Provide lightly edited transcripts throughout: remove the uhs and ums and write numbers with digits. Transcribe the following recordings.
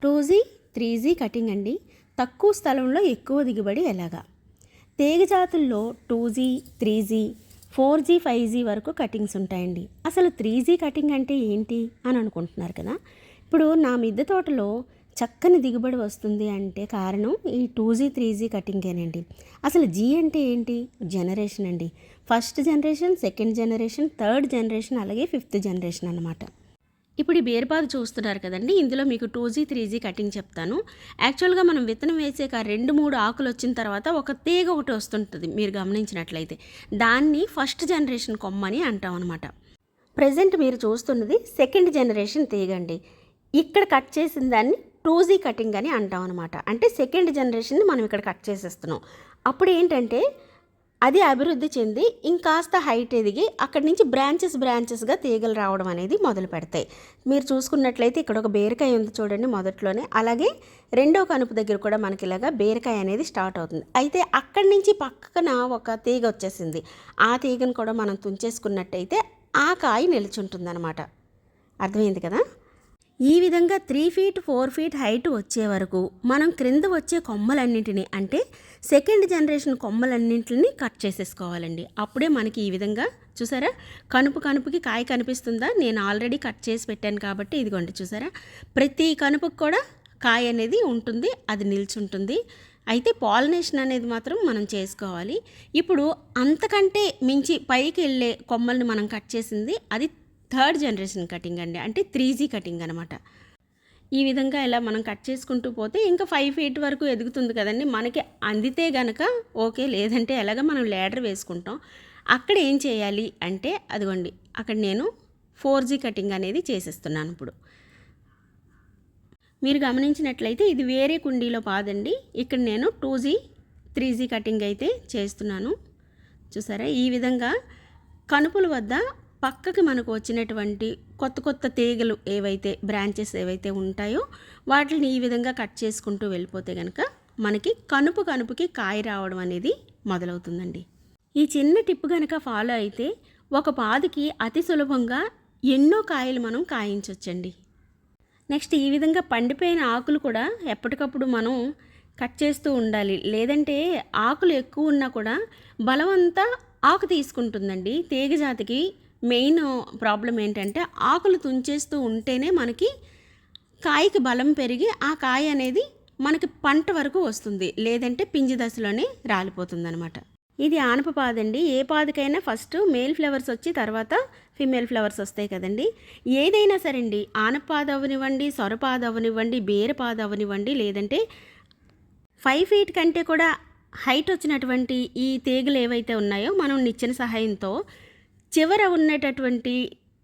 2G, 3G cutting అండి. తక్కువ స్థలంలో ఎక్కువ దిగుబడి ఎలాగా? తీగ జాతుల్లో 2G, 3G, 4G, 5G వరకు కటింగ్స్ ఉంటాయండి. అసలు 3G కటింగ్ అంటే ఏంటి అని అనుకుంటున్నారు కదా. ఇప్పుడు నా మిద్దె తోటలో చక్కని దిగుబడి వస్తుంది అంటే కారణం ఈ 2G, 3G కటింగేనండి. అసలు జీ అంటే ఏంటి? జనరేషన్ అండి. First generation, second generation, third generation, అలాగే ఫిఫ్త్ జనరేషన్ అన్నమాట. ఇప్పుడు ఈ బేరుపాదు చూస్తున్నారు కదండి, ఇందులో మీకు 2G, 3G కటింగ్ చెప్తాను. యాక్చువల్గా మనం విత్తనం వేసాక 2-3 ఆకులు వచ్చిన తర్వాత ఒక తీగ ఒకటి వస్తుంటుంది. మీరు గమనించినట్లయితే దాన్ని ఫస్ట్ జనరేషన్ కొమ్మని అంటాం అనమాట. ప్రజెంట్ మీరు చూస్తున్నది సెకండ్ జనరేషన్ తీగ అండి. ఇక్కడ కట్ చేసిన దాన్ని 2G కటింగ్ అని అంటాం అనమాట. అంటే సెకండ్ జనరేషన్ని మనం ఇక్కడ కట్ చేసేస్తున్నాం. అప్పుడు ఏంటంటే అది అభివృద్ధి చెంది ఇంకాస్త హైట్ ఎదిగి అక్కడి నుంచి బ్రాంచెస్గా తీగలు రావడం అనేది మొదలు పెడతాయి. మీరు చూసుకున్నట్లయితే ఇక్కడ ఒక బీరకాయ ఉంది చూడండి మొదట్లోనే. అలాగే రెండో కనుపు దగ్గర కూడా మనకి ఇలాగా బీరకాయ అనేది స్టార్ట్ అవుతుంది. అయితే అక్కడి నుంచి పక్కన ఒక తీగ వచ్చేసింది. ఆ తీగను కూడా మనం తుంచేసుకున్నట్టయితే ఆ కాయ నిలుచుంటుంది అనమాట. అర్థమైంది కదా. ఈ విధంగా 3 feet 4 feet హైట్ వచ్చే వరకు మనం క్రింద వచ్చే కొమ్మలన్నింటినీ అంటే సెకండ్ జనరేషన్ కొమ్మలన్నింటినీ కట్ చేసేసుకోవాలండి. అప్పుడే మనకి ఈ విధంగా చూసారా, కనుపుకి కాయ కనిపిస్తుందా? నేను ఆల్రెడీ కట్ చేసి పెట్టాను కాబట్టి ఇదిగోండి చూసారా, ప్రతి కనుపుకి కూడా కాయ అనేది ఉంటుంది, అది నిల్చుంటుంది. అయితే పాలినేషన్ అనేది మాత్రం మనం చేసుకోవాలి. ఇప్పుడు అంతకంటే మించి పైకి వెళ్ళే కొమ్మల్ని మనం కట్ చేసింది అది థర్డ్ జనరేషన్ కటింగ్ అండి. అంటే 3G కటింగ్ అనమాట. ఈ విధంగా ఇలా మనం కట్ చేసుకుంటూ పోతే ఇంకా 5 feet వరకు ఎదుగుతుంది కదండి. మనకి అందితే గనక ఓకే, లేదంటే ఎలాగ మనం లేడర్ వేసుకుంటాం. అక్కడ ఏం చేయాలి అంటే అదిగోండి, అక్కడ నేను 4G కటింగ్ అనేది చేసేస్తున్నాను. ఇప్పుడు మీరు గమనించినట్లయితే ఇది వేరే కుండీలో పాదండి. ఇక్కడ నేను 2G, 3G కటింగ్ అయితే చేస్తున్నాను. చూసారా, ఈ విధంగా కనుపుల వద్ద పక్కకి మనకు వచ్చినటువంటి కొత్త తీగలు ఏవైతే బ్రాంచెస్ ఏవైతే ఉంటాయో వాటిని ఈ విధంగా కట్ చేసుకుంటూ వెళ్ళిపోతే కనుక మనకి కనుపుకి కాయ రావడం అనేది మొదలవుతుందండి. ఈ చిన్న టిప్ కనుక ఫాలో అయితే ఒక పాదుకి అతి సులభంగా ఎన్నో కాయలు మనం కాయించవచ్చండి. నెక్స్ట్ ఈ విధంగా పండిపోయిన ఆకులు కూడా ఎప్పటికప్పుడు మనం కట్ చేస్తూ ఉండాలి. లేదంటే ఆకులు ఎక్కువ ఉన్నా కూడా బలమంతా ఆకు తీసుకుంటుందండి. తీగ జాతికి మెయిన్ ప్రాబ్లం ఏంటంటే ఆకులు తుంచేస్తూ ఉంటేనే మనకి కాయకి బలం పెరిగి ఆ కాయ అనేది మనకి పంట వరకు వస్తుంది. లేదంటే పింజి దశలోనే రాలిపోతుంది అనమాట. ఇది ఆనప పాదండి. ఏ పాదుకైనా ఫస్ట్ మేల్ ఫ్లవర్స్ వచ్చి తర్వాత ఫిమేల్ ఫ్లవర్స్ వస్తాయి కదండి. ఏదైనా సరే అండి, ఆనపాదు అవనివ్వండి, సొరపాదు అవనివ్వండి, బీరపాదు అవనివ్వండి, లేదంటే 5 feet కంటే కూడా హైట్ వచ్చినటువంటి ఈ తీగలు ఏవైతే ఉన్నాయో మనం నిచ్చెన సహాయంతో చివర ఉన్నటువంటి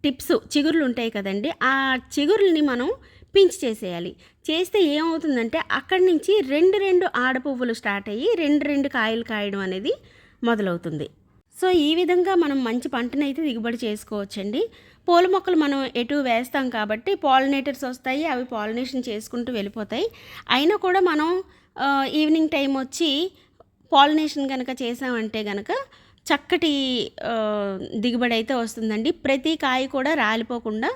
టిప్స్ చిగుర్లు ఉంటాయి కదండి, ఆ చిగుర్లని మనం పించ్ చేసేయాలి. చేస్తే ఏమవుతుందంటే అక్కడి నుంచి 2 ఆడపువ్వులు స్టార్ట్ అయ్యి 2 కాయలు కాయడం అనేది మొదలవుతుంది. సో ఈ విధంగా మనం మంచి పంటనైతే దిగుబడి చేసుకోవచ్చండి. పూల మొక్కలు మనం ఎటు వేస్తాం కాబట్టి పాలినేటర్స్ వస్తాయి, అవి పాలినేషన్ చేసుకుంటూ వెళ్ళిపోతాయి. అయినా కూడా మనం ఈవినింగ్ టైం వచ్చి పాలినేషన్ కనుక చేసామంటే కనుక చక్కటి దిగుబడి అయితే వస్తుందండి. ప్రతి కాయ కూడా రాలిపోకుండా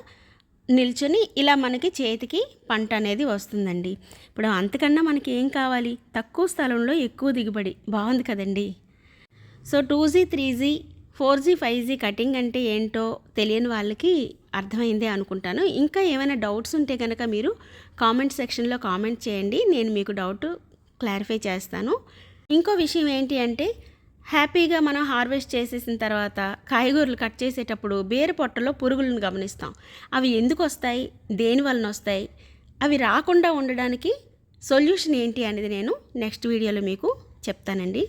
నిల్చొని ఇలా మనకి చేతికి పంట అనేది వస్తుందండి. ఇప్పుడు అంతకన్నా మనకి ఏం కావాలి? తక్కువ స్థలంలో ఎక్కువ దిగుబడి. బాగుంది కదండి. So 2G, 3G, 4G, 5G cutting అంటే ఏంటో తెలియని వాళ్ళకి అర్థమైందే అనుకుంటాను. ఇంకా ఏమైనా డౌట్స్ ఉంటే కనుక మీరు కామెంట్ సెక్షన్లో కామెంట్ చేయండి, నేను మీకు డౌట్ క్లారిఫై చేస్తాను. ఇంకో విషయం ఏంటి అంటే హ్యాపీగా మనం హార్వెస్ట్ చేసేసిన తర్వాత కాయగూరలు కట్ చేసేటప్పుడు బేరు పొట్టలో పురుగులను గమనిస్తాం. అవి ఎందుకు వస్తాయి, దేని వలన వస్తాయి, అవి రాకుండా ఉండడానికి సొల్యూషన్ ఏంటి అనేది నేను నెక్స్ట్ వీడియోలో మీకు చెప్తానండి.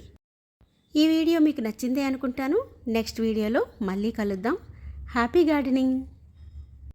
ఈ వీడియో మీకు నచ్చిందే అనుకుంటాను. నెక్స్ట్ వీడియోలో మళ్ళీ కలుద్దాం. Happy gardening.